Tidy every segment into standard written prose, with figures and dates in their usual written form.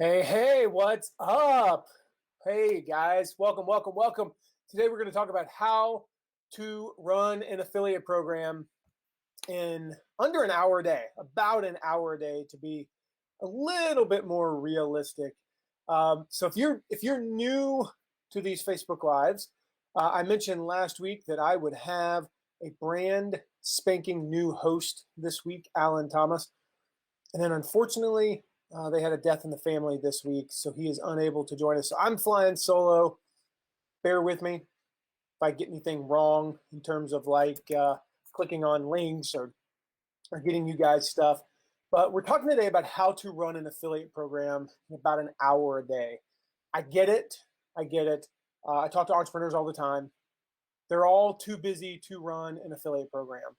Hey, what's up? Hey, guys, welcome. Today we're going to talk about how to run an affiliate program in under an hour a day, about an hour a day to be a little bit more realistic. So if you're new to these Facebook Lives, I mentioned last week that I would have a brand spanking new host this week, Alan Thomas. And then unfortunately, they had a death in the family this week, so he is unable to join us. So I'm flying solo. Bear with me if I get anything wrong in terms of clicking on links or getting you guys stuff. But we're talking today about how to run an affiliate program in about an hour a day. I get it. I talk to entrepreneurs all the time. They're all too busy to run an affiliate program.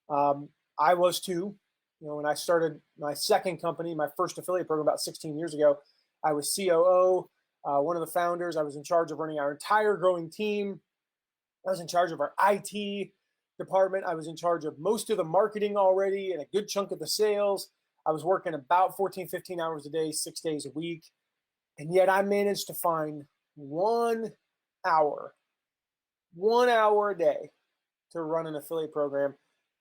I was too. When I started my second company, my first affiliate program about 16 years ago, I was COO, one of the founders. I was in charge of running our entire growing team. I was in charge of our IT department. I was in charge of most of the marketing already and a good chunk of the sales. I was working about 14, 15 hours a day, 6 days a week. And yet I managed to find 1 hour a day to run an affiliate program.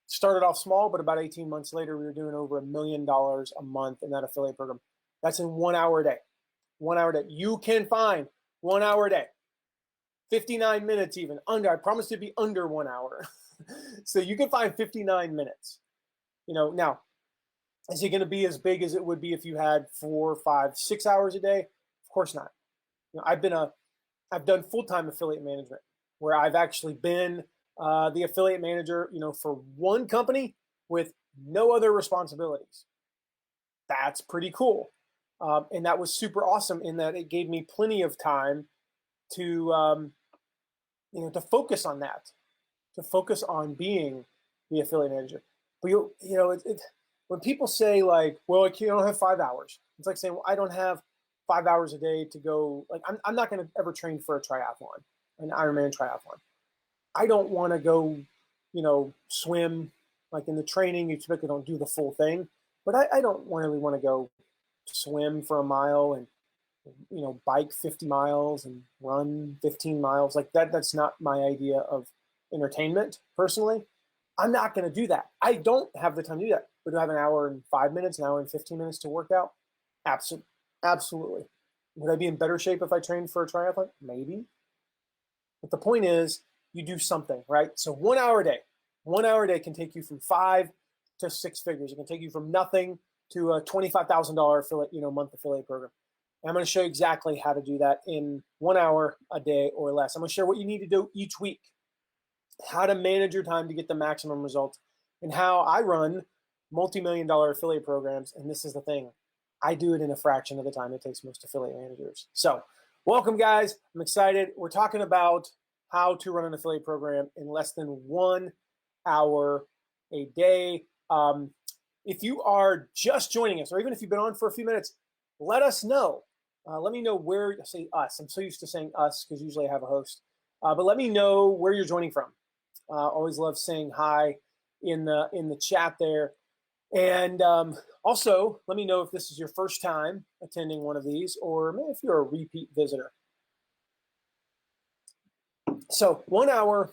Started off small, but about 18 months later, we were doing over $1 million a month in that affiliate program. That's in 1 hour a day. 1 hour a day. You can find 1 hour a day. 59 minutes even. I promise to be under 1 hour. So you can find 59 minutes. Now, is it going to be as big as it would be if you had 4, 5, 6 hours a day? Of course not. I've done full-time affiliate management where I've actually been the affiliate manager, for one company with no other responsibilities. That's pretty cool. And that was super awesome in that it gave me plenty of time to, to focus on that, to focus on being the affiliate manager. But when people say like, well, I don't have 5 hours. It's like saying, well, I don't have 5 hours a day to go. Like, I'm not going to ever train for a triathlon, an Ironman triathlon. I don't want to go, swim. Like in the training, you typically don't do the full thing. But I don't really want to go swim for a mile and, bike 50 miles and run 15 miles. Like that's not my idea of entertainment, personally. I'm not going to do that. I don't have the time to do that. But do I have an hour and 5 minutes, an hour and 15 minutes to work out? Absolutely. Would I be in better shape if I trained for a triathlon? Maybe. But the point is, you do something, right? So 1 hour a day. 1 hour a day can take you from 5 to 6 figures. It can take you from nothing to a $25,000 affiliate, month affiliate program. And I'm going to show you exactly how to do that in 1 hour a day or less. I'm going to share what you need to do each week, how to manage your time to get the maximum results, and how I run multi-million-dollar affiliate programs. And this is the thing. I do it in a fraction of the time it takes most affiliate managers. So welcome, guys. I'm excited. We're talking about how to run an affiliate program in less than 1 hour a day. If you are just joining us, or even if you've been on for a few minutes, let us know. Let me know where, say us. I'm so used to saying us because usually I have a host. But let me know where you're joining from. Always love saying hi in the chat there. And also, let me know if this is your first time attending one of these, or maybe if you're a repeat visitor. So 1 hour,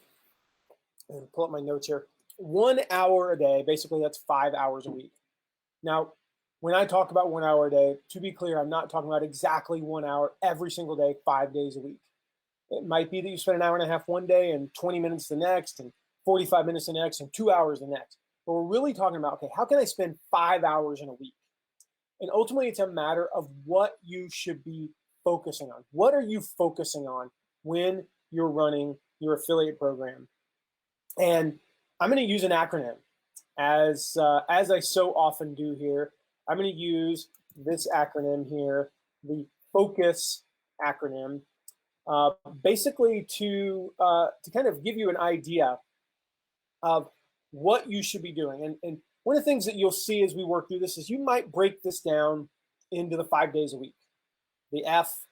and pull up my notes here, 1 hour a day, basically that's 5 hours a week. Now, when I talk about 1 hour a day, to be clear, I'm not talking about exactly 1 hour every single day, 5 days a week. It might be that you spend an hour and a half one day and 20 minutes the next and 45 minutes the next and 2 hours the next. But we're really talking about, okay, how can I spend 5 hours in a week? And ultimately, it's a matter of what you should be focusing on. What are you focusing on when you're running your affiliate program? And I'm going to use an acronym as I so often do here. I'm going to use this acronym here, the FOCUS acronym, basically to kind of give you an idea of what you should be doing. And one of the things that you'll see as we work through this is you might break this down into the 5 days a week, the F,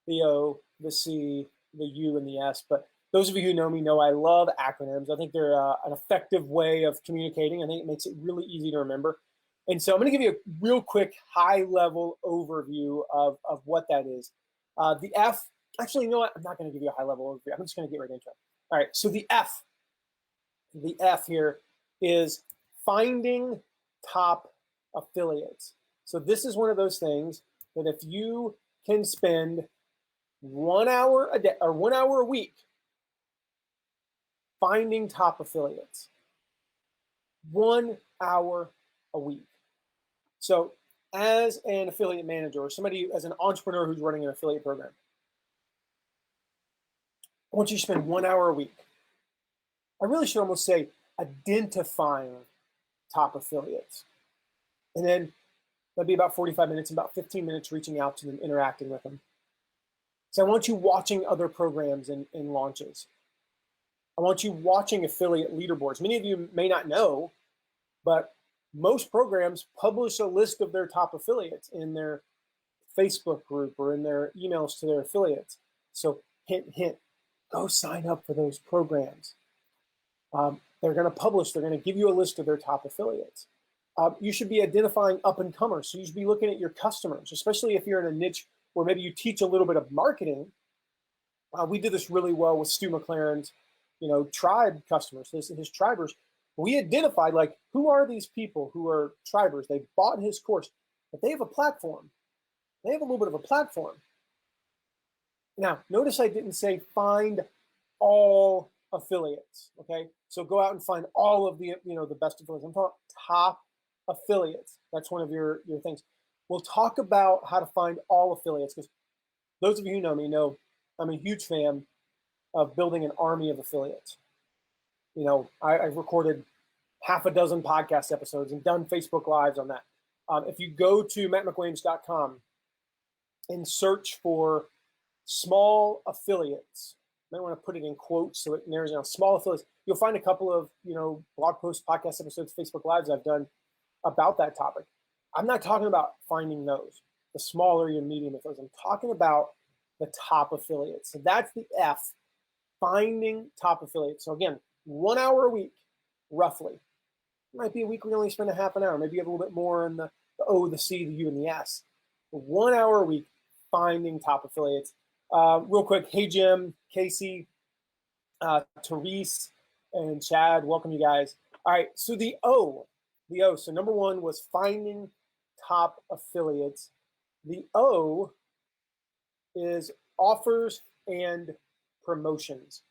the O, the C, the U, and the S. But those of you who know me know I love acronyms. I think they're an effective way of communicating. I think it makes it really easy to remember. And so I'm going to give you a real quick high-level overview of what that is. The F, actually, you know what? I'm not going to give you a high-level overview. I'm just going to get right into it. All right, so the F here is finding top affiliates. So this is one of those things that if you can spend 1 hour a day or 1 hour a week finding top affiliates, 1 hour a week. So as an affiliate manager or somebody as an entrepreneur who's running an affiliate program, I want you to spend 1 hour a week. I really should almost say identifying top affiliates. And then that'd be about 45 minutes, about 15 minutes reaching out to them, interacting with them. So I want you watching other programs and launches. I want you watching affiliate leaderboards. Many of you may not know, but most programs publish a list of their top affiliates in their Facebook group or in their emails to their affiliates. So hint, hint, go sign up for those programs. They're going to publish, they're going to give you a list of their top affiliates. You should be identifying up-and-comers. So you should be looking at your customers, especially if you're in a niche where maybe you teach a little bit of marketing. We did this really well with Stu McLaren's, tribe customers, his tribers. We identified like, who are these people who are tribers? They bought his course, but they have a platform. They have a little bit of a platform. Now, notice I didn't say find all affiliates, okay? So go out and find all of the, the best affiliates. I'm talking top affiliates. That's one of your things. We'll talk about how to find all affiliates because those of you who know me know I'm a huge fan of building an army of affiliates. I've recorded half a dozen podcast episodes and done Facebook Lives on that. If you go to mattmcwilliams.com and search for small affiliates, I might want to put it in quotes so it narrows down, small affiliates, you'll find a couple of, blog posts, podcast episodes, Facebook Lives I've done about that topic. I'm not talking about finding those, the smaller and medium affiliates. I'm talking about the top affiliates. So that's the F, finding top affiliates. So again, 1 hour a week, roughly. It might be a week where you only spend a half an hour. Maybe you have a little bit more in the O, the C, the U, and the S. But 1 hour a week, finding top affiliates. Real quick, hey Jim, Casey, Therese, and Chad, welcome you guys. All right, so the O. So number one was finding top affiliates. The O is offers and promotions.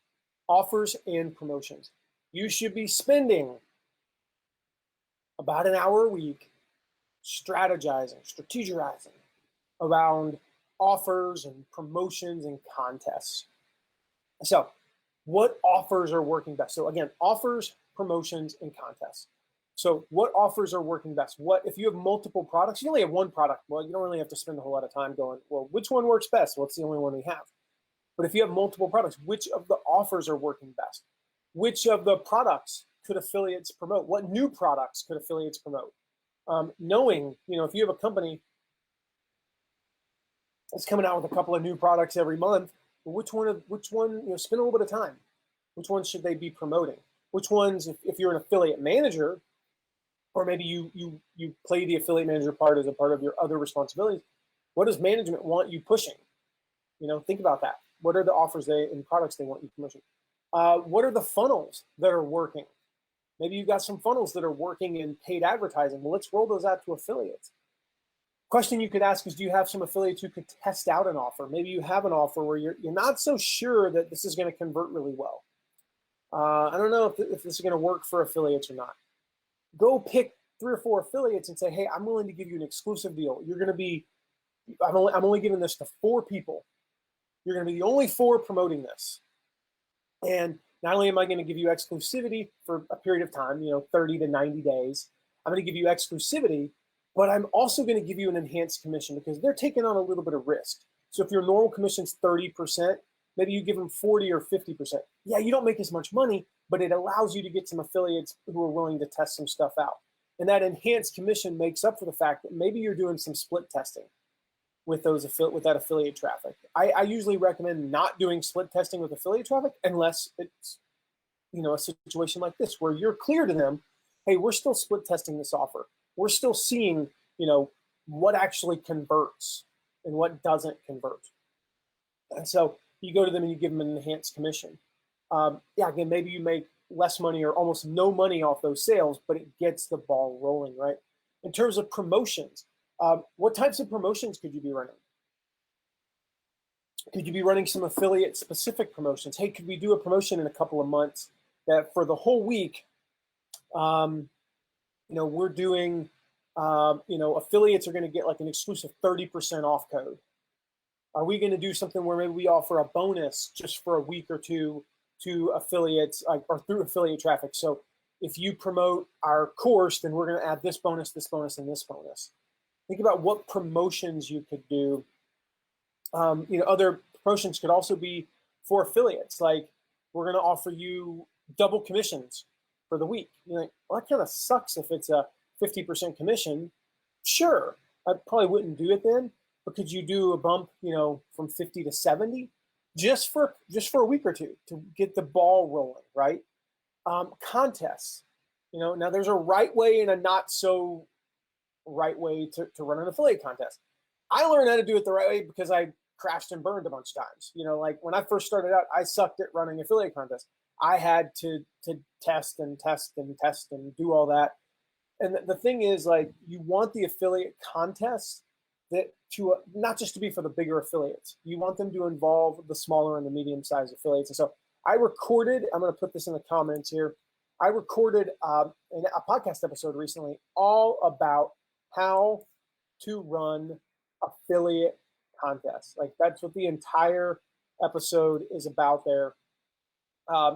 Offers and promotions. You should be spending about an hour a week strategizing around offers and promotions and contests. So what offers are working best? So again, offers, promotions, and contests. So what offers are working best? What if you have multiple products? You only have one product. Well, you don't really have to spend a whole lot of time going, well, which one works best? Well, it's the only one we have. But if you have multiple products, which of the offers are working best? Which of the products could affiliates promote? What new products could affiliates promote? Knowing, if you have a company that's coming out with a couple of new products every month, which one, spend a little bit of time. Which ones should they be promoting? Which ones, if you're an affiliate manager, or maybe you play the affiliate manager part as a part of your other responsibilities, what does management want you pushing? Think about that. What are the offers and products they want you promoting? What are the funnels that are working? Maybe you've got some funnels that are working in paid advertising. Well, let's roll those out to affiliates. Question you could ask is, do you have some affiliates who could test out an offer? Maybe you have an offer where you're not so sure that this is going to convert really well. I don't know if this is going to work for affiliates or not. Go pick 3 or 4 affiliates and say, hey, I'm willing to give you an exclusive deal. You're going to be, I'm only giving this to 4 people. You're going to be the only 4 promoting this. And not only am I going to give you exclusivity for a period of time, 30 to 90 days, I'm going to give you exclusivity, but I'm also going to give you an enhanced commission because they're taking on a little bit of risk. So if your normal commission's 30%, maybe you give them 40 or 50%. Yeah, you don't make as much money, but it allows you to get some affiliates who are willing to test some stuff out. And that enhanced commission makes up for the fact that maybe you're doing some split testing with that affiliate traffic. I usually recommend not doing split testing with affiliate traffic unless it's a situation like this where you're clear to them, hey, we're still split testing this offer. we're still seeing, what actually converts and what doesn't convert. And so you go to them and you give them an enhanced commission. Again, maybe you make less money or almost no money off those sales, but it gets the ball rolling, right? In terms of promotions, what types of promotions could you be running? Could you be running some affiliate specific promotions? Hey, could we do a promotion in a couple of months that for the whole week, we're doing, affiliates are going to get like an exclusive 30% off code. Are we going to do something where maybe we offer a bonus just for a week or two to affiliates or through affiliate traffic? So if you promote our course, then we're going to add this bonus, and this bonus. Think about what promotions you could do. Other promotions could also be for affiliates. Like, we're going to offer you double commissions for the week. You're like, well, that kind of sucks if it's a 50% commission. Sure, I probably wouldn't do it then, but could you do a bump, from 50 to 70 just for a week or two to get the ball rolling, right? Contests. Now there's a right way and a not so right way to run an affiliate contest. I learned how to do it the right way because I crashed and burned a bunch of times. Like when I first started out, I sucked at running affiliate contests. I had to test and do all that. And the thing is, like, you want the affiliate contests that to not just to be for the bigger affiliates. You want them to involve the smaller and the medium-sized affiliates. And so I'm going to put this in the comments here. I recorded a podcast episode recently all about how to run affiliate contests. Like, that's what the entire episode is about there.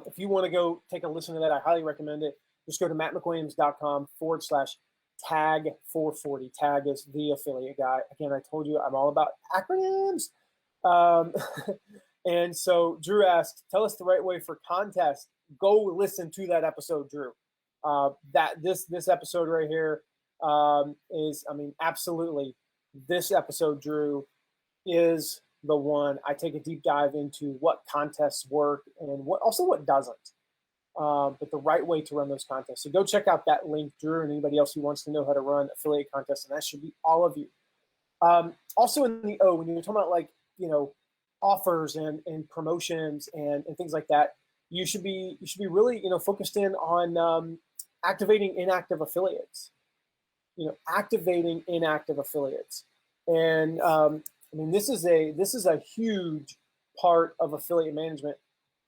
If you want to go take a listen to that, I highly recommend it. Just go to mattmcwilliams.com/tag440. Tag is the affiliate guy. Again, I told you I'm all about acronyms. And so Drew asked, tell us the right way for contest. Go listen to that episode, Drew. This episode right here is, absolutely, this episode, Drew, is the one. I take a deep dive into what contests work and what doesn't. But the right way to run those contests. So go check out that link, Drew, and anybody else who wants to know how to run affiliate contests, and that should be all of you. Also in the O, when you're talking about offers and promotions and things like that, you should be really focused in on activating inactive affiliates. Activating inactive affiliates, and this is a huge part of affiliate management.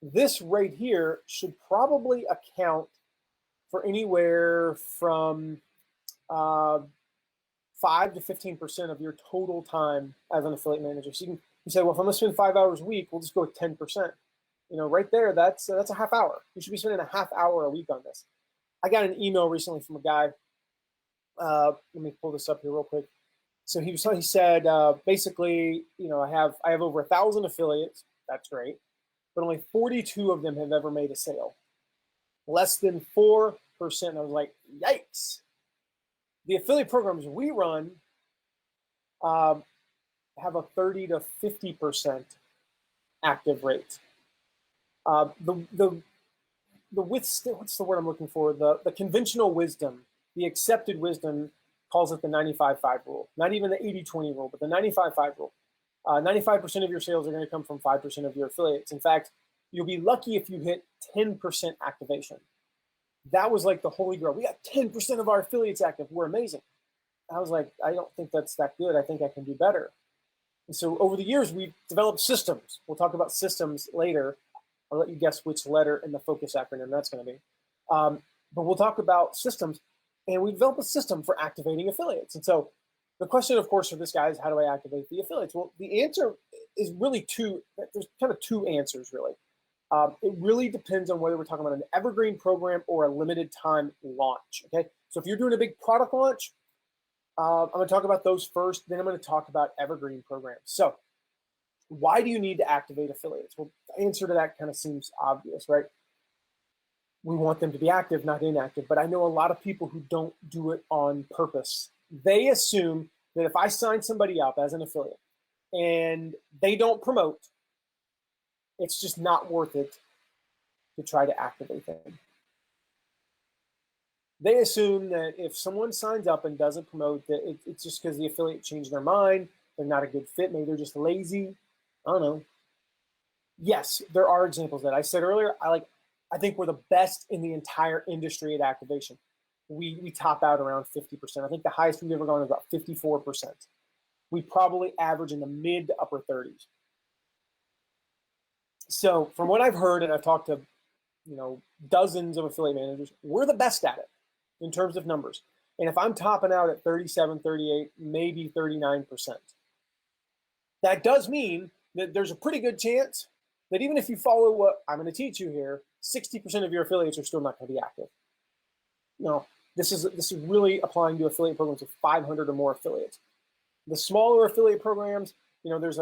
This right here should probably account for anywhere from 5 to 15% of your total time as an affiliate manager. So you say, well, if I'm going to spend 5 hours a week, we'll just go with 10%. Right there, that's a half hour. You should be spending a half hour a week on this. I got an email recently from a guy. Let me pull this up here real quick. So he said, basically, I have over 1,000 affiliates. That's great. But only 42 of them have ever made a sale. Less than 4%. I was like, yikes. The affiliate programs we run have a 30 to 50% active rate. What's the word I'm looking for? The conventional wisdom, the accepted wisdom calls it the 95-5 rule. Not even the 80-20 rule, but the 95-5 rule. 95% of your sales are going to come from 5% of your affiliates. In fact, you'll be lucky if you hit 10% activation. That was like the holy grail. We got 10% of our affiliates active. We're amazing. I was like, I don't think that's that good. I think I can do better. And so over the years, we've developed systems. We'll talk about systems later. I'll let you guess which letter in the focus acronym that's going to be. But we'll talk about systems. And we developed a system for activating affiliates. And so the question, of course, for this guy is, how do I activate the affiliates? Well, the answer is really there's kind of two answers, really. It really depends on whether we're talking about an evergreen program or a limited time launch, okay? So if you're doing a big product launch, I'm going to talk about those first, then I'm going to talk about evergreen programs. So why do you need to activate affiliates? Well, the answer to that kind of seems obvious, right? We want them to be active, not inactive, but I know a lot of people who don't do it on purpose. They assume that if I sign somebody up as an affiliate and they don't promote, it's just not worth it to try to activate them. They assume that if someone signs up and doesn't promote, that it's just because the affiliate changed their mind, they're not a good fit, maybe they're just lazy. I don't know. Yes, there are examples that I said earlier. I think we're the best in the entire industry at activation. We top out around 50%. I think the highest we've ever gone is about 54%. We probably average in the mid to upper 30s. So from what I've heard, and I've talked to dozens of affiliate managers, we're the best at it in terms of numbers. And if I'm topping out at 37, 38, maybe 39%, that does mean that there's a pretty good chance that even if you follow what I'm going to teach you here, 60% of your affiliates are still not going to be active. No, this is really applying to affiliate programs with 500 or more affiliates. The smaller affiliate programs, there's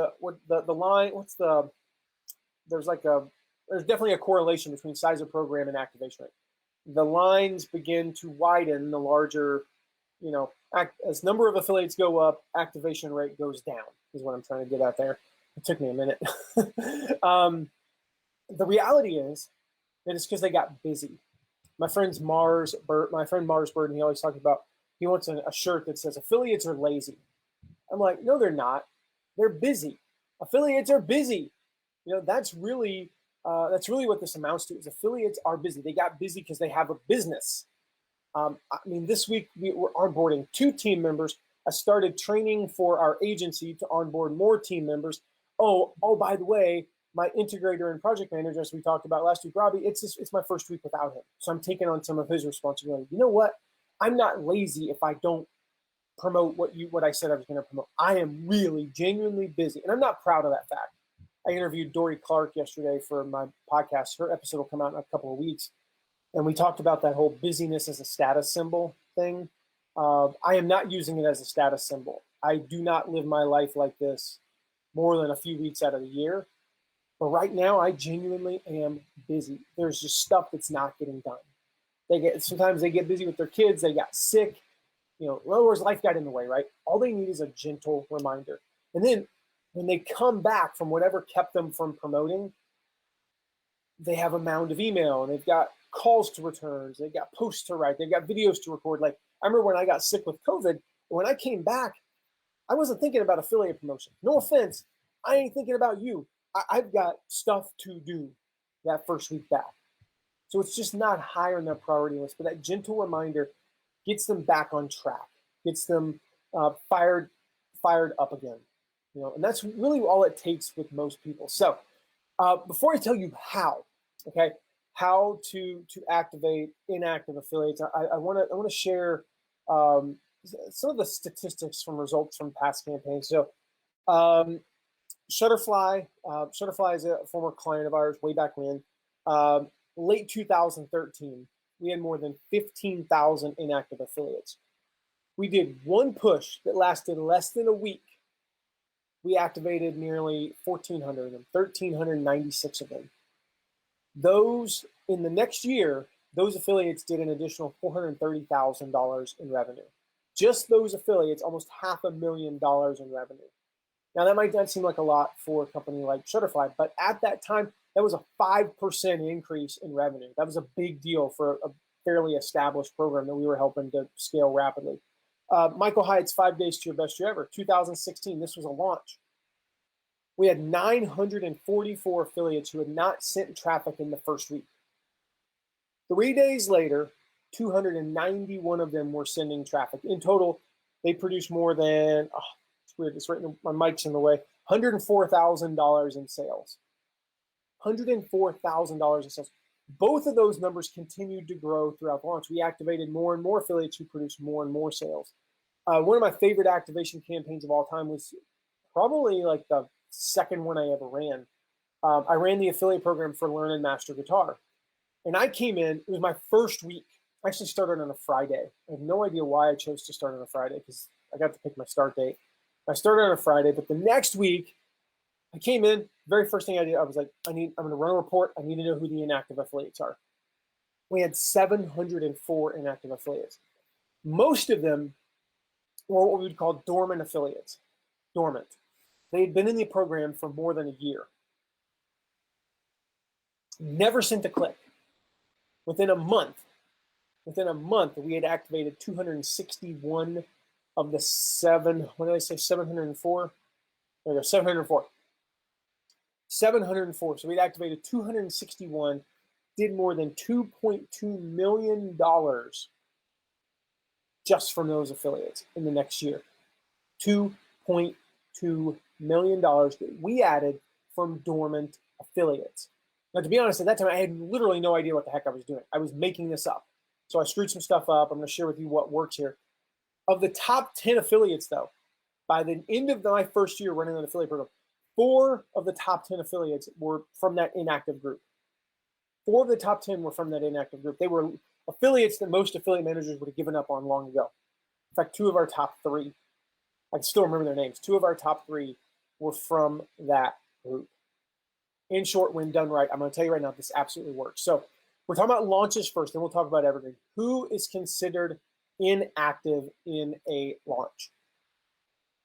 definitely a correlation between size of program and activation rate. The lines begin to widen the larger, as number of affiliates go up, activation rate goes down, is what I'm trying to get at there. It took me a minute. The reality is that it's because they got busy. My friend Mars Burton, he always talks about, he wants a shirt that says affiliates are lazy. I'm like, no, they're not. They're busy. Affiliates are busy. That's really what this amounts to, is affiliates are busy. They got busy because they have a business. This week we're onboarding 2 team members. I started training for our agency to onboard more team members. Oh, by the way, my integrator and project manager, as we talked about last week, Robbie, it's my first week without him. So I'm taking on some of his responsibility. You know what? I'm not lazy if I don't promote what I said I was going to promote. I am really genuinely busy, and I'm not proud of that fact. I interviewed Dory Clark yesterday for my podcast. Her episode will come out in a couple of weeks. And we talked about that whole busyness as a status symbol thing. I am not using it as a status symbol. I do not live my life like this more than a few weeks out of the year. But right now, I genuinely am busy. There's just stuff that's not getting done. Sometimes they get busy with their kids. They got sick. In other words, life got in the way, right? All they need is a gentle reminder. And then when they come back from whatever kept them from promoting, they have a mound of email, and they've got calls to return, they've got posts to write, they've got videos to record. Like, I remember when I got sick with COVID, when I came back, I wasn't thinking about affiliate promotion. No offense, I ain't thinking about you. I've got stuff to do that first week back. So it's just not high on their priority list, but that gentle reminder gets them back on track, gets them fired up again. And that's really all it takes with most people. So before I tell you how to activate inactive affiliates, I want to share some of the statistics from results from past campaigns. So Shutterfly is a former client of ours way back when. Late 2013, we had more than 15,000 inactive affiliates. We did one push that lasted less than a week. We activated nearly 1,400 of them, 1,396 of them. Those, in the next year, those affiliates did an additional $430,000 in revenue. Just those affiliates, almost $500,000 in revenue. Now, that might not seem like a lot for a company like Shutterfly, but at that time, that was a 5% increase in revenue. That was a big deal for a fairly established program that we were helping to scale rapidly. Michael Hyatt's 5 Days to Your Best Year Ever, 2016, this was a launch. We had 944 affiliates who had not sent traffic in the first week. 3 days later, 291 of them were sending traffic. In total, they produced more than, it's weird, it's right in, my mic's in the way, $104,000 in sales. $104,000 in sales. Both of those numbers continued to grow throughout the launch. We activated more and more affiliates who produced more and more sales. One of my favorite activation campaigns of all time was probably like the second one I ever ran. I ran the affiliate program for Learn and Master Guitar. And I came in, it was my first week. I actually started on a Friday. I have no idea why I chose to start on a Friday because I got to pick my start date. I started on a Friday, but the next week, I came in, very first thing I did, I was like, I'm going to run a report. I need to know who the inactive affiliates are. We had 704 inactive affiliates. Most of them were what we would call dormant affiliates. Dormant. They had been in the program for more than a year. Never sent a click. Within a month, within a month, we had activated 261 of the what did I say, 704? There we go, 704. 704. So we'd activated 261, did more than $2.2 million just from those affiliates in the next year. $2.2 million that we added from dormant affiliates. Now, to be honest, at that time, I had literally no idea what the heck I was doing. I was making this up. So I screwed some stuff up. I'm going to share with you what works here. Of the top 10 affiliates, though, by the end of my first year running an affiliate program, 4 of the top 10 affiliates were from that inactive group. 4 of the top 10 were from that inactive group. They were affiliates that most affiliate managers would have given up on long ago. In fact, 2 of our top 3, I can still remember their names, 2 of our top 3 were from that group. In short, when done right, I'm going to tell you right now, this absolutely works. So we're talking about launches first, then we'll talk about evergreen. Who is considered inactive in a launch?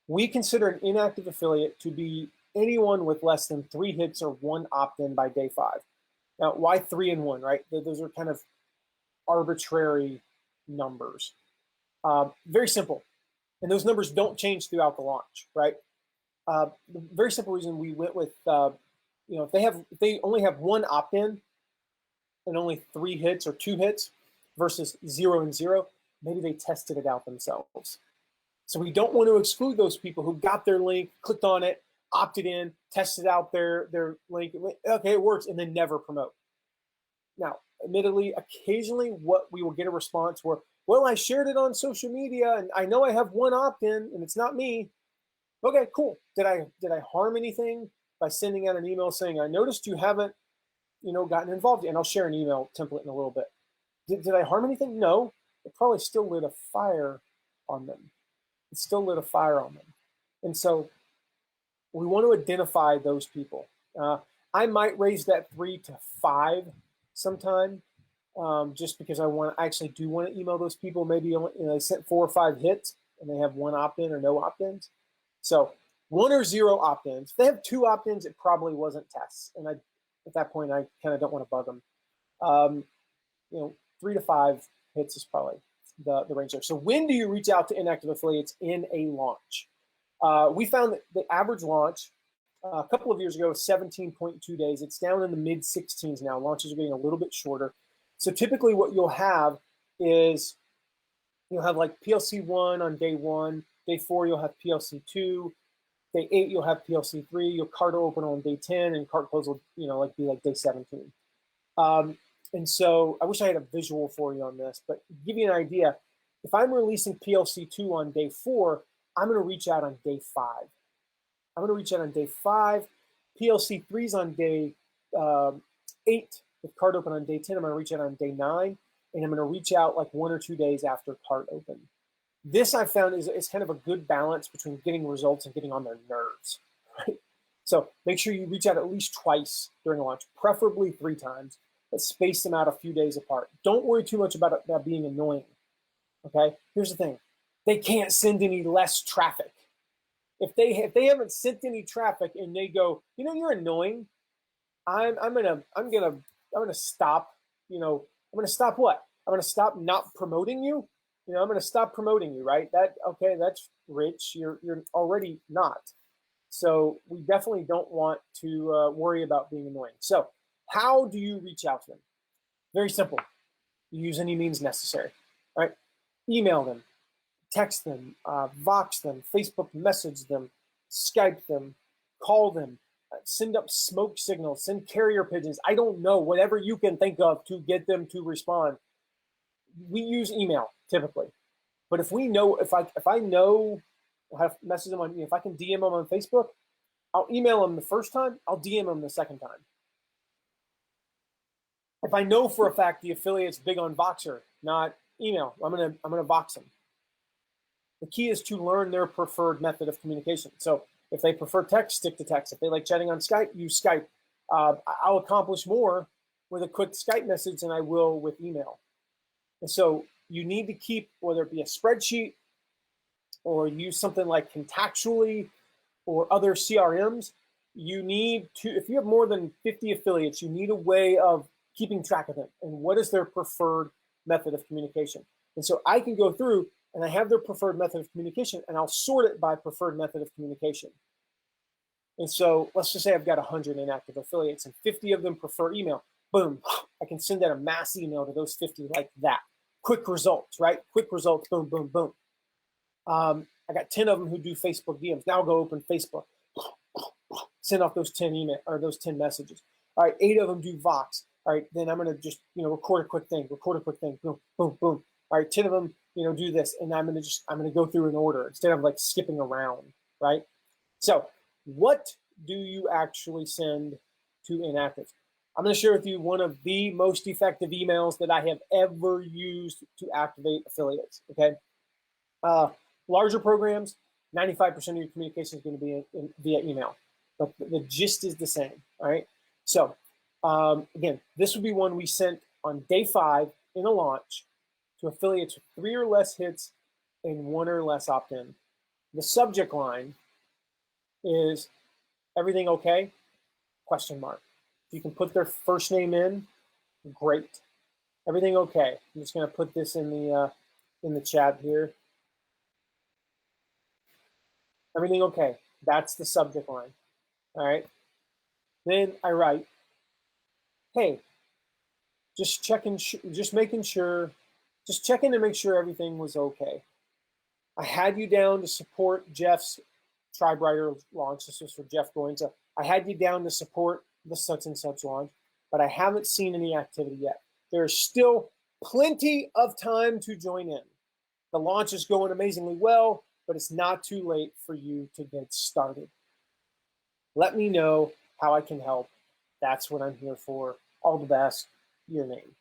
We consider an inactive affiliate to be anyone with less than 3 hits or 1 opt-in by day 5. Now, why 3 and 1, right? Those are kind of arbitrary numbers. Very simple. And those numbers don't change throughout the launch, right? The very simple reason we went with, if they only have 1 opt-in and only 3 hits or 2 hits versus 0 and 0, maybe they tested it out themselves. So we don't want to exclude those people who got their link, clicked on it, opted in, tested out their link, okay, it works, and then never promote. Now, admittedly, occasionally what we will get a response where, well, I shared it on social media and I know I have 1 opt-in and it's not me. Okay, cool. Did I harm anything by sending out an email saying, I noticed you haven't, gotten involved? And I'll share an email template in a little bit. Did I harm anything? No. It probably still lit a fire on them. It still lit a fire on them. And so we want to identify those people. I might raise that 3 to 5 sometime, just because I actually do want to email those people. Maybe they sent 4 or 5 hits and they have 1 opt-in or no opt-ins. So 1 or 0 opt-ins. If they have 2 opt-ins, it probably wasn't tests. And at that point, I kind of don't want to bug them. 3 to 5 hits is probably the range there. So when do you reach out to inactive affiliates in a launch? We found that the average launch a couple of years ago was 17.2 days. It's down in the mid-16s now. Launches are getting a little bit shorter. So typically what you'll have is you'll have like PLC 1 on day 1. Day 4, you'll have PLC 2. Day 8, you'll have PLC 3. Your cart will open on day 10, and cart close will be like day 17. And so I wish I had a visual for you on this, but to give you an idea, if I'm releasing PLC 2 on day 4, I'm going to reach out on day 5. I'm going to reach out on day 5. PLC 3 is on day 8. With cart open on day 10, I'm going to reach out on day 9, and I'm going to reach out like 1 or 2 days after cart open. This I found is kind of a good balance between getting results and getting on their nerves, right? So make sure you reach out at least twice during a launch, preferably 3 times, but space them out a few days apart. Don't worry too much about it being annoying, okay? Here's the thing. They can't send any less traffic. If they haven't sent any traffic and they go, you're annoying, I'm gonna stop. I'm gonna stop what? I'm gonna stop not promoting you. I'm gonna stop promoting you, right? That's rich. You're already not. So we definitely don't want to worry about being annoying. So how do you reach out to them? Very simple. You use any means necessary, right? Email them, text them, Vox them, Facebook message them, Skype them, call them, send up smoke signals, send carrier pigeons. I don't know, whatever you can think of to get them to respond. We use email typically, but if I know, I'll have message them on. If I can DM them on Facebook, I'll email them the first time. I'll DM them the second time. If I know for a fact the affiliate's big on Voxer, not email, I'm gonna Vox them. The key is to learn their preferred method of communication. So if they prefer text, stick to text. If they like chatting on Skype, use Skype. I'll accomplish more with a quick Skype message than I will with email. And so you need to keep, whether it be a spreadsheet or use something like Contactually or other CRMs, you need to, if you have more than 50 affiliates, you need a way of keeping track of them and what is their preferred method of communication. And so I can go through and I have their preferred method of communication, and I'll sort it by preferred method of communication. And so let's just say I've got 100 inactive affiliates and 50 of them prefer email. Boom, I can send out a mass email to those 50 like that. Quick results, right? Quick results, boom, boom, boom. I got 10 of them who do Facebook DMs. Now I'll go open Facebook, send off those 10 email or those 10 messages. All right, 8 of them do Vox. All right, then I'm gonna just record a quick thing, boom, boom, boom. All right, 10 of them do this, and I'm gonna go through an order instead of like skipping around, right? So what do you actually send to inactives? I'm going to share with you one of the most effective emails that I have ever used to activate affiliates, okay? Larger programs, 95% of your communication is going to be via email, but the gist is the same, all right? So again, this would be one we sent on day 5 in a launch to affiliates with 3 or less hits and 1 or less opt-in. The subject line is everything okay? Question mark. If you can put their first name in, great. Everything okay? I'm just going to put this in the chat here. Everything okay? That's the subject line. All right. Then I write, hey, just checking, just making sure, just checking to make sure everything was okay. I had you down to support Jeff's Tribe Writer launch. This was for Jeff going to. I had you down to support the such and such launch, but I haven't seen any activity yet. There's still plenty of time to join in. The launch is going amazingly well, but it's not too late for you to get started. Let me know how I can help. That's what I'm here for. All the best, your name.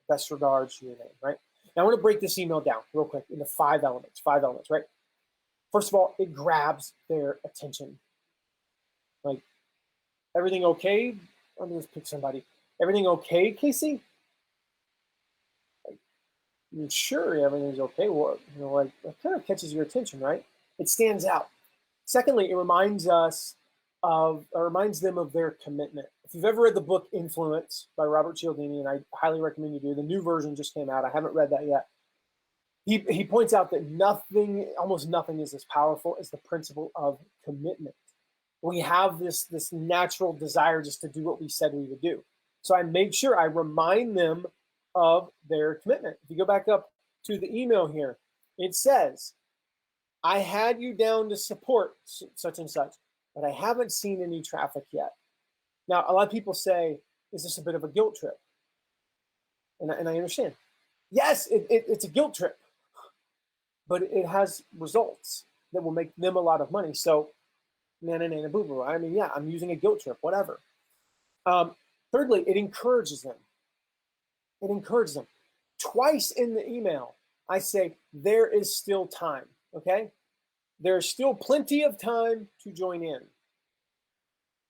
Best regards, your name, right? Now I want to break this email down real quick into 5 elements, right? First of all, it grabs their attention. Like, everything okay? Let me just pick somebody. Everything okay, Casey? Like, you're sure everything's okay? Well, like, that kind of catches your attention, right? It stands out. Secondly, it reminds them of their commitment. If you've ever read the book Influence by Robert Cialdini, and I highly recommend you do, the new version just came out. I haven't read that yet. He points out that almost nothing is as powerful as the principle of commitment. We have this natural desire just to do what we said we would do. So I make sure I remind them of their commitment. If you go back up to the email here, it says, I had you down to support such and such, but I haven't seen any traffic yet. Now, a lot of people say, is this a bit of a guilt trip? And I understand. Yes, it's a guilt trip, but it has results that will make them a lot of money. So, nana boo boo. I mean, yeah, I'm using a guilt trip, whatever. Thirdly, it encourages them. It encourages them. Twice in the email, I say, there is still time, okay? There's still plenty of time to join in,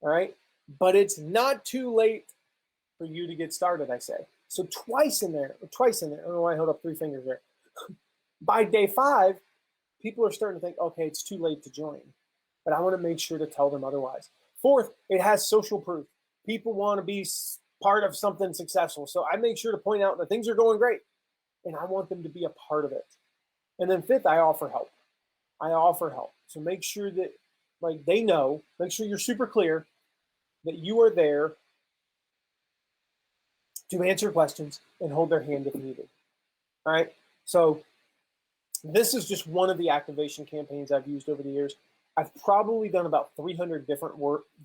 all right? But it's not too late for you to get started, I say. So twice in there. I don't know why I held up 3 fingers there. By day 5, people are starting to think, okay, it's too late to join. But I want to make sure to tell them otherwise. Fourth, it has social proof. People want to be part of something successful. So I make sure to point out that things are going great, and I want them to be a part of it. And then fifth, I offer help. So make sure that they know, make sure you're super clear that you are there to answer questions and hold their hand if needed. All right. So this is just one of the activation campaigns I've used over the years. I've probably done about 300 different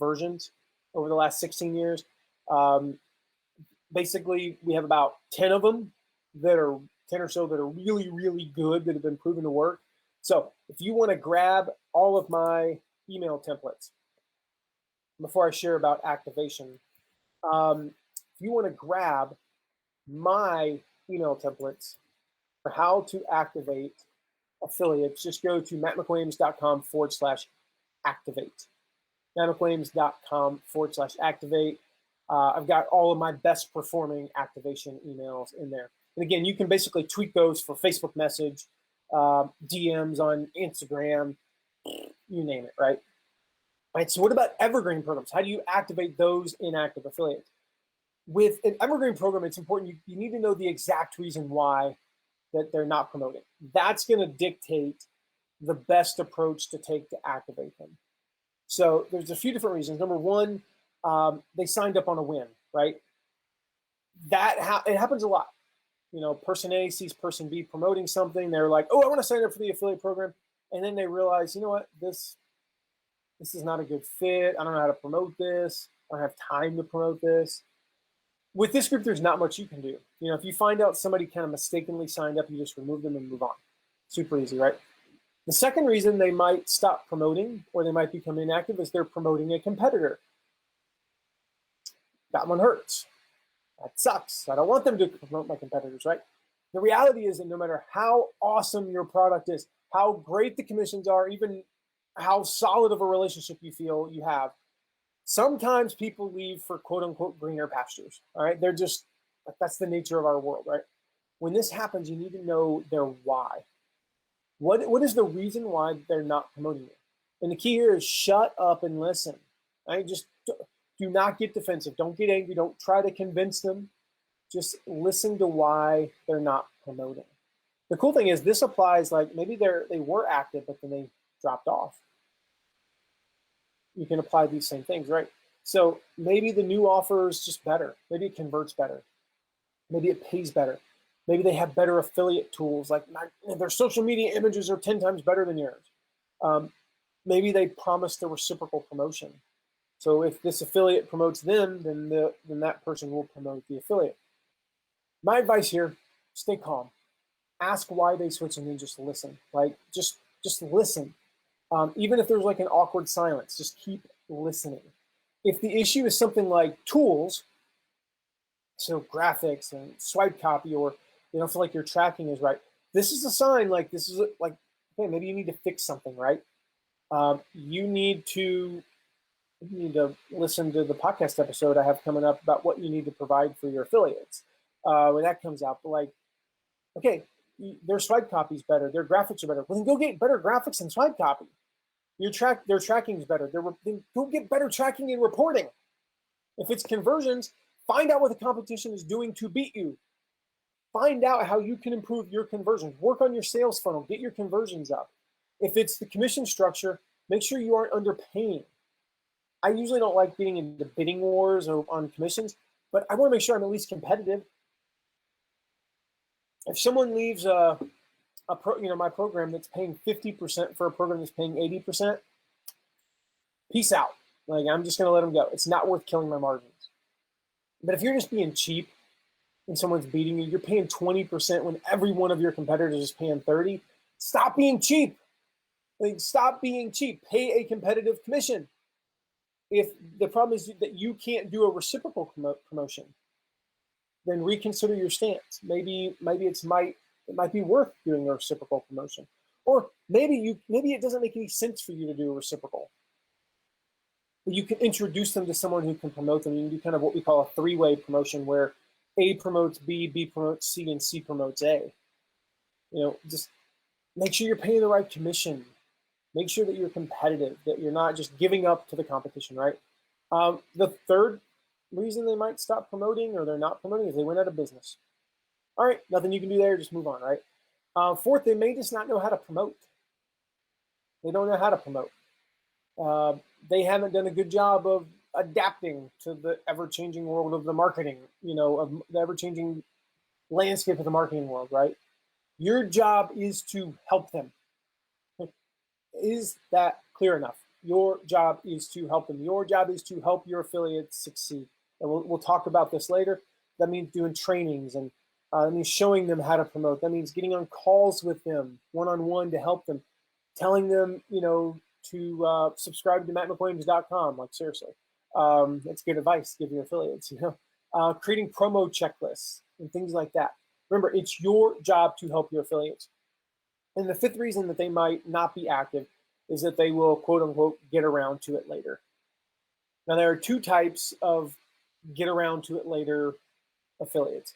versions over the last 16 years. Basically, we have about 10 of them 10 or so that are really, really good, that have been proven to work. So if you want to grab all of my email templates, before I share about activation, if you want to grab my email templates for how to activate affiliates, just go to mattmcwilliams.com/activate. mattmcwilliams.com/activate. I've got all of my best performing activation emails in there. And again, you can basically tweak those for Facebook message, DMs on Instagram, you name it, right? All right, so what about evergreen programs? How do you activate those inactive affiliates? with an evergreen program, it's important. You need to know the exact reason why that they're not promoting. That's going to dictate the best approach to take to activate them. So there's a few different reasons. Number one, they signed up on a whim, right? It happens a lot. Person A sees person B promoting something. They're like, oh, I want to sign up for the affiliate program. And then they realize, you know what, this is not a good fit. I don't know how to promote this. I don't have time to promote this. With this group, there's not much you can do. If you find out somebody kind of mistakenly signed up, you just remove them and move on. Super easy, right? The second reason they might stop promoting or they might become inactive is they're promoting a competitor. That one hurts. That sucks. I don't want them to promote my competitors, right? The reality is that no matter how awesome your product is, how great the commissions are, even how solid of a relationship you feel you have, sometimes people leave for quote unquote greener pastures. All right. That's the nature of our world, right? When this happens, you need to know their why. What is the reason why they're not promoting you? And the key here is shut up and listen. Right? Just do not get defensive. Don't get angry. Don't try to convince them. Just listen to why they're not promoting. The cool thing is this applies like maybe they were active, but then they dropped off. You can apply these same things, right? So maybe the new offer is just better. Maybe it converts better. Maybe it pays better. Maybe they have better affiliate tools, like their social media images are 10 times better than yours. Maybe they promised a reciprocal promotion. So if this affiliate promotes them, then that person will promote the affiliate. My advice here, stay calm. Ask why they switch and then just listen. Like just listen. Even if there's like an awkward silence, just keep listening. If the issue is something like tools, so graphics and swipe copy, or they don't feel like your tracking is right, this is a sign like okay, maybe you need to fix something, right? You need to listen to the podcast episode I have coming up about what you need to provide for your affiliates when that comes out. But like, okay, their swipe copy is better, their graphics are better. Well, then go get better graphics and swipe copy. Their tracking is better. Then go get better tracking and reporting. If it's conversions, find out what the competition is doing to beat you. Find out how you can improve your conversions. Work on your sales funnel. Get your conversions up. If it's the commission structure, make sure you aren't underpaying. I usually don't like getting into bidding wars on commissions, but I want to make sure I'm at least competitive. If someone leaves my program that's paying 50% for a program that's paying 80%, peace out. Like, I'm just going to let them go. It's not worth killing my margins. But if you're just being cheap and someone's beating you, you're paying 20% when every one of your competitors is paying 30%. Stop being cheap. Like, stop being cheap. Pay a competitive commission. If the problem is that you can't do a reciprocal promotion, then reconsider your stance. Maybe it might be worth doing a reciprocal promotion, or maybe it doesn't make any sense for you to do a reciprocal. But you can introduce them to someone who can promote them. You can do kind of what we call a three-way promotion, where A promotes B, B promotes C, and C promotes A. Just make sure you're paying the right commission. Make sure that you're competitive, that you're not just giving up to the competition, right? The third reason they might stop promoting or they're not promoting is they went out of business. All right, nothing you can do there, just move on, right? Fourth, they may just not know how to promote. They don't know how to promote. They haven't done a good job of adapting to the ever-changing world of the marketing, of the ever-changing landscape of the marketing world, right? Your job is to help them. Is that clear enough? Your job is to help them. Your job is to help your affiliates succeed. And we'll talk about this later. That means doing trainings, and that means showing them how to promote. That means getting on calls with them one-on-one to help them, telling them, to subscribe to mattmcwilliams.com. Like, seriously, that's good advice to give your affiliates. Creating promo checklists and things like that. Remember, it's your job to help your affiliates. And the fifth reason that they might not be active is that they will, quote unquote, get around to it later. Now, there are two types of get around to it later affiliates.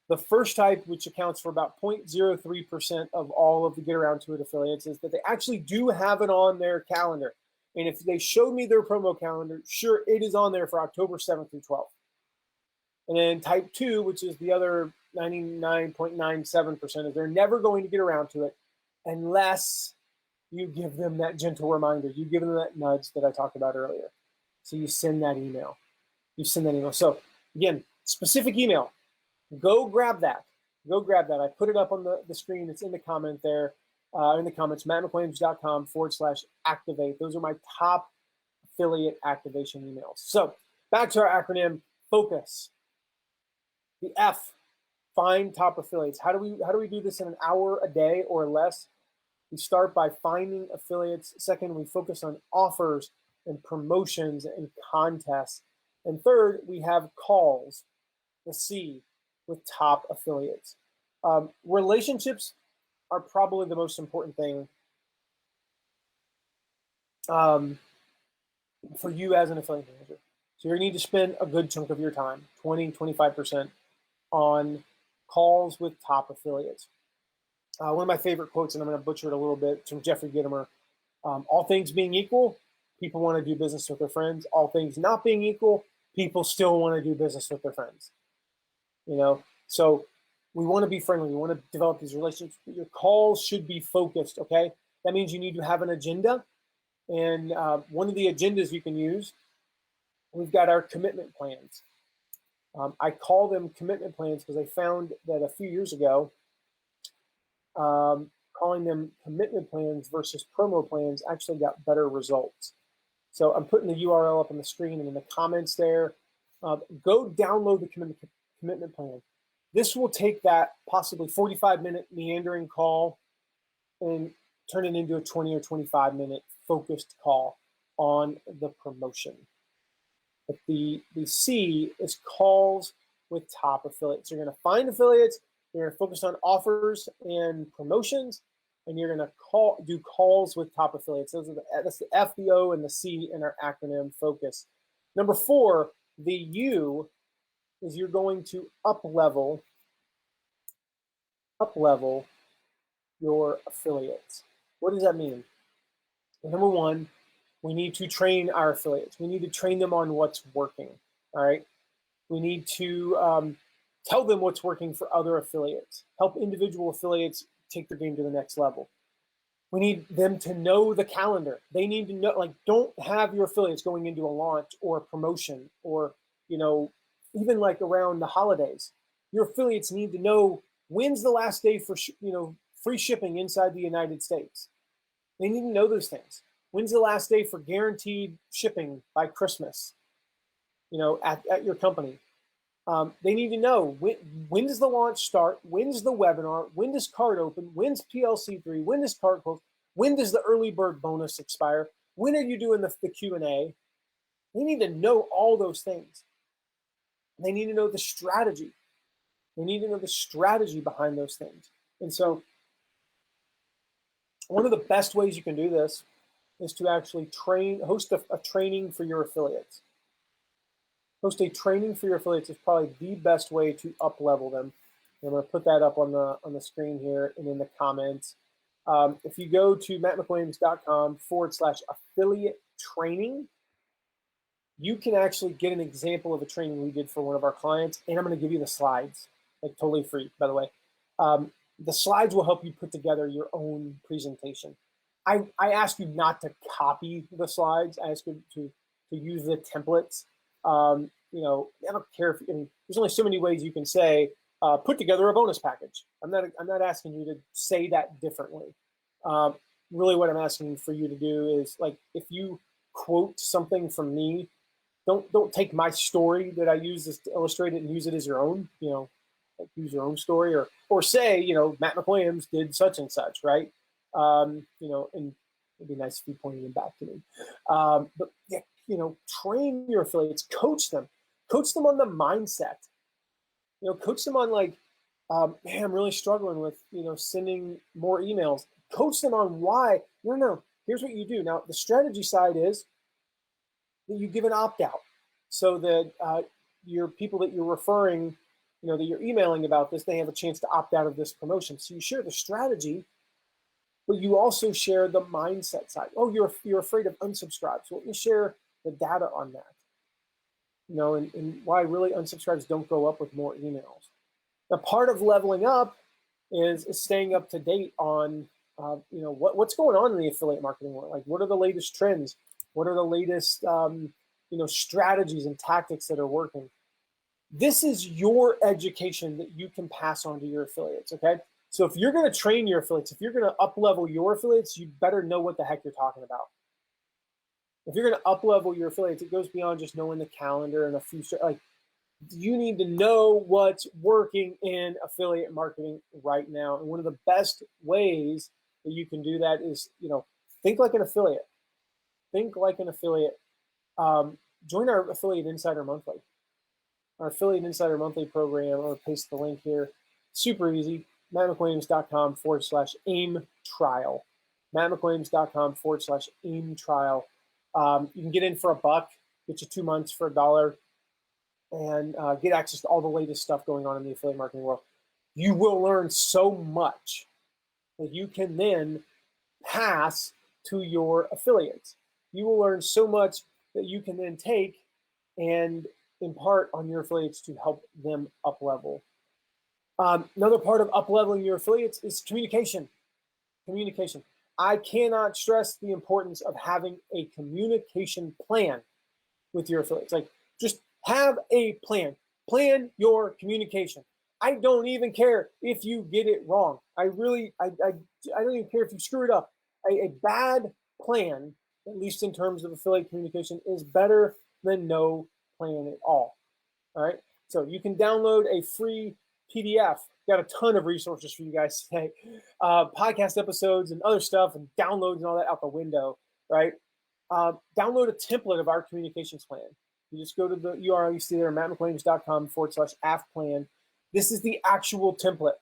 The first type, which accounts for about 0.03% of all of the get around to it affiliates, is that they actually do have it on their calendar. And if they showed me their promo calendar, sure, it is on there for October 7th through 12th. And then type 2, which is the other 99.97%, is they're never going to get around to it unless you give them that gentle reminder. You give them that nudge that I talked about earlier. So you send that email. So again, specific email. Go grab that. I put it up on the screen. It's in the comment there. In the comments, mattmcclames.com/activate. Those are my top affiliate activation emails. So back to our acronym, focus. The F, find top affiliates. How do we do this in an hour a day or less? We start by finding affiliates. Second, we focus on offers and promotions and contests. And third, we have calls, the C, with top affiliates. Relationships are probably the most important thing for you as an affiliate manager. So you're going to need to spend a good chunk of your time, 20, 25%, on calls with top affiliates. One of my favorite quotes, and I'm going to butcher it a little bit, from Jeffrey Gitomer. All things being equal, people want to do business with their friends. All things not being equal, people still want to do business with their friends. So we want to be friendly. We want to develop these relationships. Your calls should be focused, okay? That means you need to have an agenda. And one of the agendas you can use, we've got our commitment plans. I call them commitment plans because I found that a few years ago, calling them commitment plans versus promo plans actually got better results. So I'm putting the URL up on the screen and in the comments there. Go download the commitment plan. This will take that possibly 45-minute meandering call and turn it into a 20 or 25-minute focused call on the promotion. But the C is calls with top affiliates. You're going to find affiliates, you're going to focus on offers and promotions, and you're going to do calls with top affiliates. That's the F, the O, and the C in our acronym focus. Number 4, the U, is you're going to up level your affiliates. What does that mean? Well, number 1, we need to train our affiliates. We need to train them on what's working. All right. We need to tell them what's working for other affiliates. Help individual affiliates take their game to the next level. We need them to know the calendar. They need to know, don't have your affiliates going into a launch or a promotion or, even around the holidays. Your affiliates need to know when's the last day for, free shipping inside the United States. They need to know those things. When's the last day for guaranteed shipping by Christmas, at your company? They need to know when does the launch start? When's the webinar? When does cart open? When's PLC3? When does cart close? When does the early bird bonus expire? When are you doing the Q&A? They need to know all those things. They need to know the strategy. They need to know the strategy behind those things. And so one of the best ways you can do this is to actually host a training for your affiliates. Host a training for your affiliates is probably the best way to up-level them. I'm going to put that up on the screen here and in the comments. If you go to mattmcclames.com/affiliate training, you can actually get an example of a training we did for one of our clients, and I'm going to give you the slides, totally free, by the way. The slides will help you put together your own presentation. I ask you not to copy the slides. I ask you to use the templates. I don't care there's only so many ways you can say, put together a bonus package. I'm not asking you to say that differently. Really what I'm asking for you to do is, if you quote something from me, don't take my story that I use this to illustrate it and use it as your own, use your own story or say, Matt McWilliams did such and such, right? And it'd be nice if you pointed them back to me. But yeah, train your affiliates, coach them on the mindset, coach them on man, I'm really struggling with, sending more emails. Coach them on why. No, here's what you do. Now, the strategy side is that you give an opt-out so that your people that you're referring, that you're emailing about this, they have a chance to opt out of this promotion. So you share the strategy, but you also share the mindset side. Oh, you're afraid of unsubscribes. Well, you share the data on that. and why really unsubscribes don't go up with more emails. Now, part of leveling up is staying up to date on, what's going on in the affiliate marketing world. Like, what are the latest trends? What are the latest, strategies and tactics that are working? This is your education that you can pass on to your affiliates, okay? So if you're going to train your affiliates, if you're going to up-level your affiliates, you better know what the heck you're talking about. If you're going to up-level your affiliates, it goes beyond just knowing the calendar and a few, you need to know what's working in affiliate marketing right now. And one of the best ways that you can do that is, think like an affiliate. Think like an affiliate. Join our Affiliate Insider Monthly. Our Affiliate Insider Monthly program, I'll paste the link here. Super easy. mattmcwilliams.com/AIM trial. mattmcwilliams.com/AIM trial. You can get in for $1, get you 2 months for $1, and get access to all the latest stuff going on in the affiliate marketing world. You will learn so much that you can then pass to your affiliates. You will learn so much that you can then take and impart on your affiliates to help them up-level. Another part of up-leveling your affiliates is communication. Communication. I cannot stress the importance of having a communication plan with your affiliates. Like, just have a plan. Plan your communication. I don't even care if you get it wrong. I don't even care if you screw it up. A bad plan, at least in terms of affiliate communication, is better than no plan at all. All right. So you can download a free PDF. Got a ton of resources for you guys today. Podcast episodes and other stuff and downloads and all that out the window, right? Download a template of our communications plan. You just go to the URL you see there, mattmcwilliams.com/AF plan. This is the actual template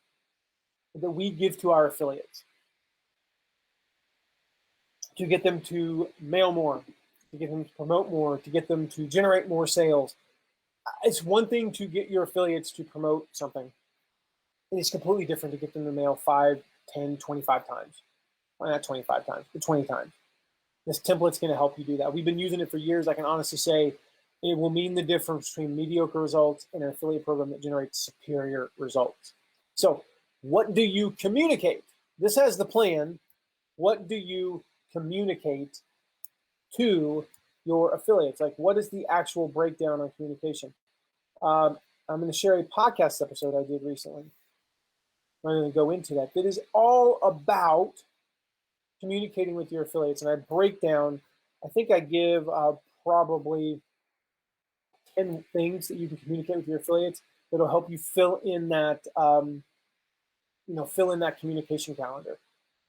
that we give to our affiliates to get them to mail more, to get them to promote more, to get them to generate more sales. It's one thing to get your affiliates to promote something. And it's completely different to get them to mail 5, 10, 25 times. Well, not 25 times, but 20 times. This template's going to help you do that. We've been using it for years. I can honestly say it will mean the difference between mediocre results and an affiliate program that generates superior results. So what do you communicate? This has the plan. What do you communicate to your affiliates? Like, what is the actual breakdown on communication? I'm going to share a podcast episode I did recently. I'm going to go into that. That is all about communicating with your affiliates. And I break down, I think I give probably 10 things that you can communicate with your affiliates that'll help you fill in that, fill in that communication calendar.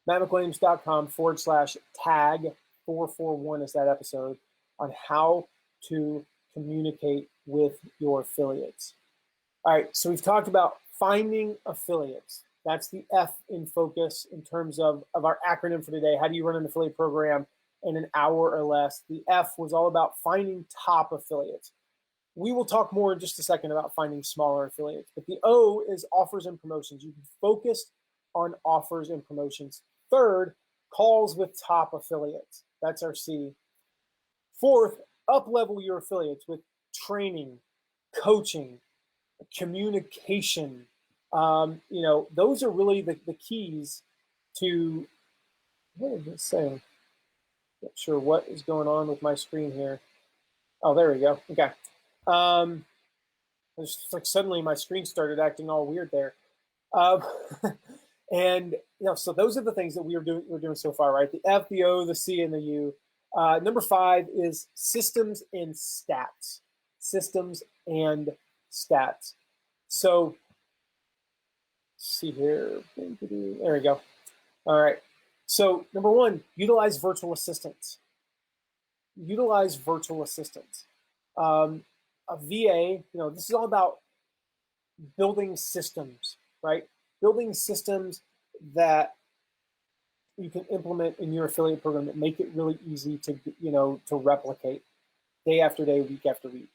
mattmcwilliams.com/tag441 is that episode on how to communicate with your affiliates. All right, so we've talked about finding affiliates. That's the F in focus in terms of our acronym for today. How do you run an affiliate program in an hour or less? The F was all about finding top affiliates. We will talk more in just a second about finding smaller affiliates. But the O is offers and promotions. You can focus on offers and promotions. Third, calls with top affiliates. That's our C. Fourth, up-level your affiliates with training, coaching, communication. Those are really the keys to, what is it saying? Not sure what is going on with my screen here. Oh, there we go. Okay. It's like suddenly my screen started acting all weird there. And so those are the things that we're doing so far, right? The F, the O, the C, and the U. Number 5 is systems and stats. Systems and stats. So, let's see here. There we go. All right. So, number 1, utilize virtual assistants. Utilize virtual assistants. A VA, this is all about building systems, right? Building systems that you can implement in your affiliate program that make it really easy to replicate day after day, week after week.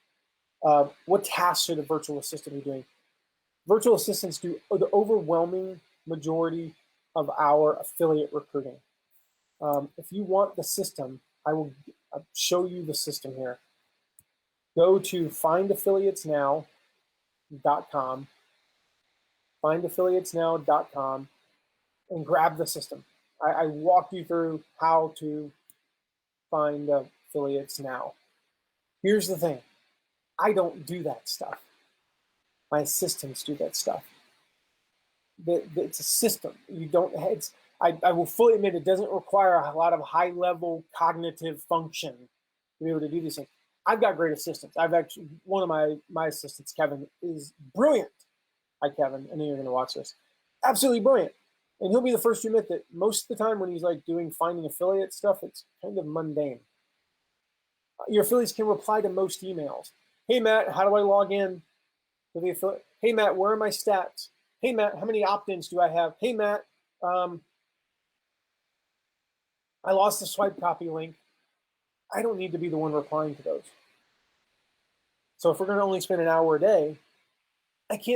What tasks should a virtual assistant be doing? Virtual assistants do the overwhelming majority of our affiliate recruiting. If you want the system, I will show you the system here. go to findaffiliatesnow.com, findaffiliatesnow.com, and grab the system. I walked you through how to find affiliates now. Here's the thing. I don't do that stuff. My assistants do that stuff. It's a system. You don't. I will fully admit it doesn't require a lot of high-level cognitive function to be able to do these things. I've got great assistants. I've actually one of my assistants, Kevin, is brilliant. Hi, Kevin. I know you're going to watch this. Absolutely brilliant. And he'll be the first to admit that most of the time when he's like doing finding affiliate stuff, it's kind of mundane. Your affiliates can reply to most emails. Hey, Matt, how do I log in to the affiliate? Hey, Matt, where are my stats? Hey, Matt, how many opt-ins do I have? Hey, Matt, I lost the swipe copy link. I don't need to be the one replying to those. So if we're going to only spend an hour a day, I only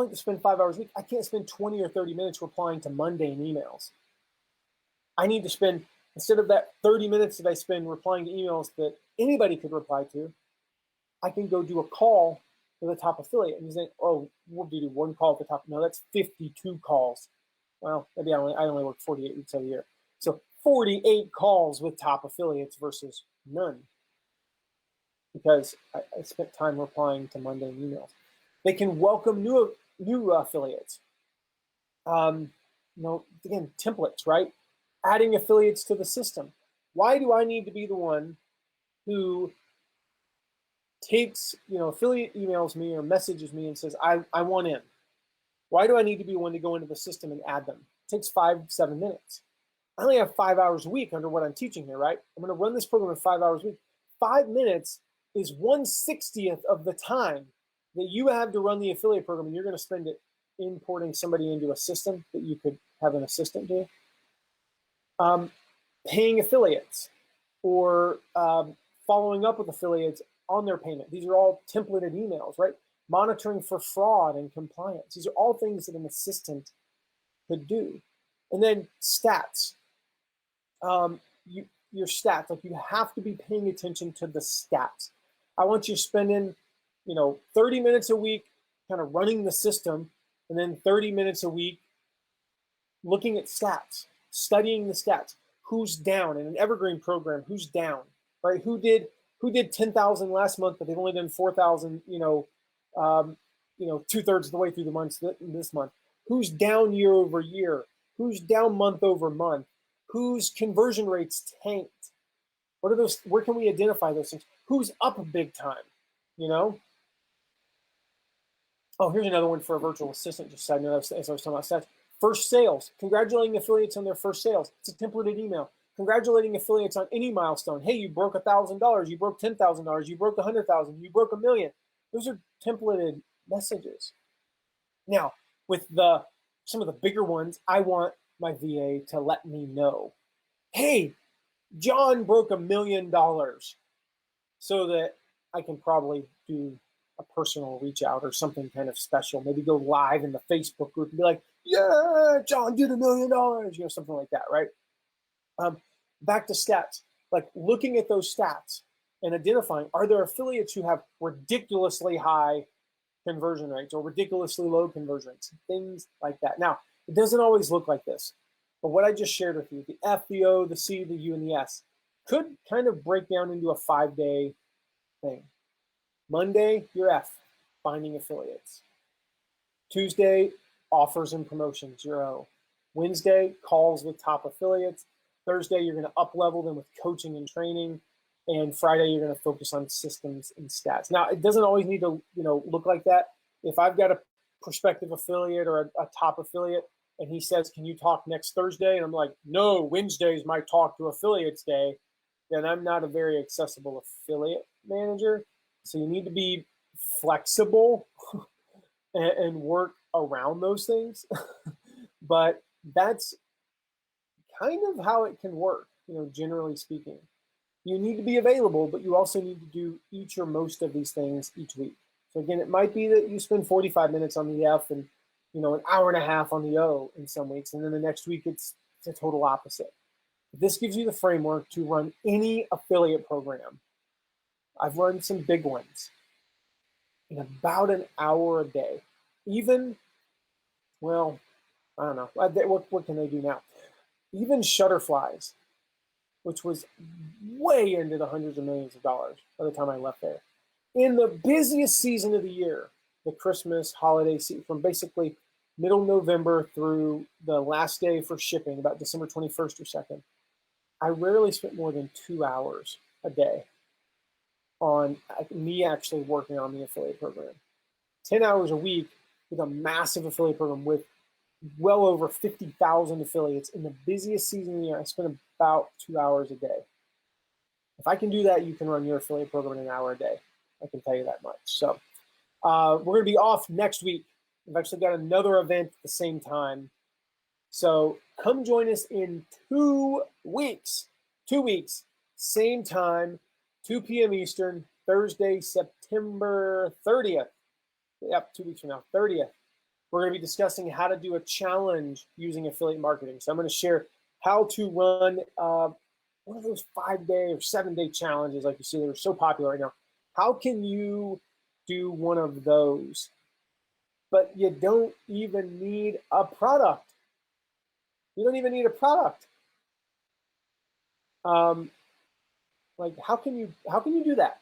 have to spend 5 hours a week. I can't spend 20 or 30 minutes replying to mundane emails. I need to spend, instead of that 30 minutes that I spend replying to emails that anybody could reply to, I can go do a call to the top affiliate. And you say, oh, we'll do one call at the top. No, that's 52 calls. Well, maybe I only work 48 weeks a year. So 48 calls with top affiliates versus none, because I spent time replying to mundane emails. They can welcome new affiliates. Again, templates, right? Adding affiliates to the system. Why do I need to be the one who takes, affiliate emails me or messages me and says, I want in? Why do I need to be the one to go into the system and add them? It takes 5-7 minutes. I only have 5 hours a week under what I'm teaching here, right? I'm going to run this program in 5 hours a week. 5 minutes is 1/60th of the time that you have to run the affiliate program, and you're going to spend it importing somebody into a system that you could have an assistant do. Paying affiliates or following up with affiliates on their payment. These are all templated emails, right? Monitoring for fraud and compliance. These are all things that an assistant could do. And then stats. Your stats, like you have to be paying attention to the stats. I want you spending, 30 minutes a week kind of running the system, and then 30 minutes a week looking at stats, studying the stats. Who's down in an evergreen program? Who's down, right? Who did 10,000 last month, but they've only done 4,000, 2/3 of the way through the months this month? Who's down year over year? Who's down month over month? Whose conversion rates tanked? What are those? Where can we identify those things? Who's up big time? Oh, here's another one for a virtual assistant. Just side note, as I was talking about stats. First sales. Congratulating affiliates on their first sales. It's a templated email. Congratulating affiliates on any milestone. Hey, you broke $1,000. You broke $10,000. You broke $100,000. You broke $1 million. Those are templated messages. Now, with some of the bigger ones, I want my VA to let me know, hey, John broke $1 million, so that I can probably do a personal reach out or something kind of special. Maybe go live in the Facebook group and be like, yeah, John did $1 million, something like that, right? Back to stats, like looking at those stats and identifying, are there affiliates who have ridiculously high conversion rates or ridiculously low conversion rates, things like that. Now, it doesn't always look like this, but what I just shared with you, the F, the O, the C, the U, and the S, could kind of break down into a 5-day thing. Monday, your F, finding affiliates. Tuesday, offers and promotions, your O. Wednesday, calls with top affiliates. Thursday, you're going to up-level them with coaching and training. And Friday, you're going to focus on systems and stats. Now, it doesn't always need to, look like that. If I've got a prospective affiliate or a top affiliate, and he says, can you talk next Thursday? And I'm like, no, Wednesday is my talk to affiliates day. Then I'm not a very accessible affiliate manager. So you need to be flexible and work around those things. But that's kind of how it can work, generally speaking. You need to be available, but you also need to do each or most of these things each week. So again, it might be that you spend 45 minutes on the F and an hour and a half on the O in some weeks, and then the next week it's the total opposite. This gives you the framework to run any affiliate program I've run some big ones in about an hour a day. Even, well, I don't know. What can they do now? Even Shutterflies, which was way into the hundreds of millions of dollars by the time I left there. In the busiest season of the year, the Christmas holiday season, from basically middle November through the last day for shipping, about December 21st or 2nd, I rarely spent more than 2 hours a day on me actually working on the affiliate program. 10 hours a week with a massive affiliate program with well over 50,000 affiliates in the busiest season of the year. I spent about 2 hours a day. If I can do that, you can run your affiliate program in an hour a day. I can tell you that much. So we're going to be off next week. We've actually got another event at the same time. So come join us in 2 weeks. 2 weeks, same time, 2 p.m. Eastern, Thursday, September 30th. Yep, 2 weeks from now, 30th. We're going to be discussing how to do a challenge using affiliate marketing. So I'm going to share how to run one of those 5-day or 7-day challenges like you see that are so popular right now. How can you do one of those? But you don't even need a product. You don't even need a product. Like how can you do that?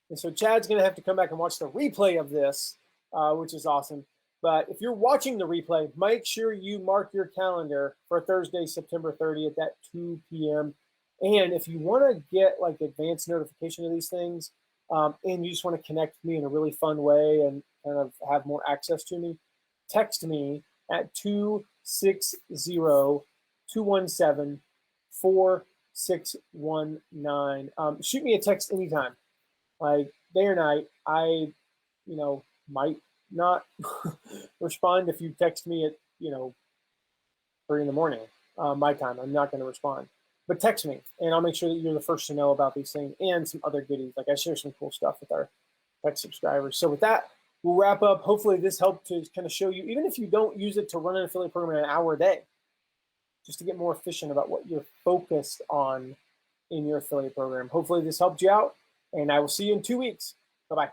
And so Chad's going to have to come back and watch the replay of this, which is awesome. But if you're watching the replay, make sure you mark your calendar for Thursday, September 30th at 2 p.m. And if you want to get like advanced notification of these things, and you just want to connect with me in a really fun way and kind of have more access to me, text me at 260-217-4619. Shoot me a text anytime, like day or night. I, might not respond if you text me at 3 in the morning my time. I'm not going to respond, but text me and I'll make sure that you're the first to know about these things and some other goodies. Like I share some cool stuff with our tech subscribers. So with that, we'll wrap up. Hopefully this helped to kind of show you, even if you don't use it to run an affiliate program in an hour a day, just to get more efficient about what you're focused on in your affiliate program. Hopefully this helped you out, and I will see you in 2 weeks. Bye-bye.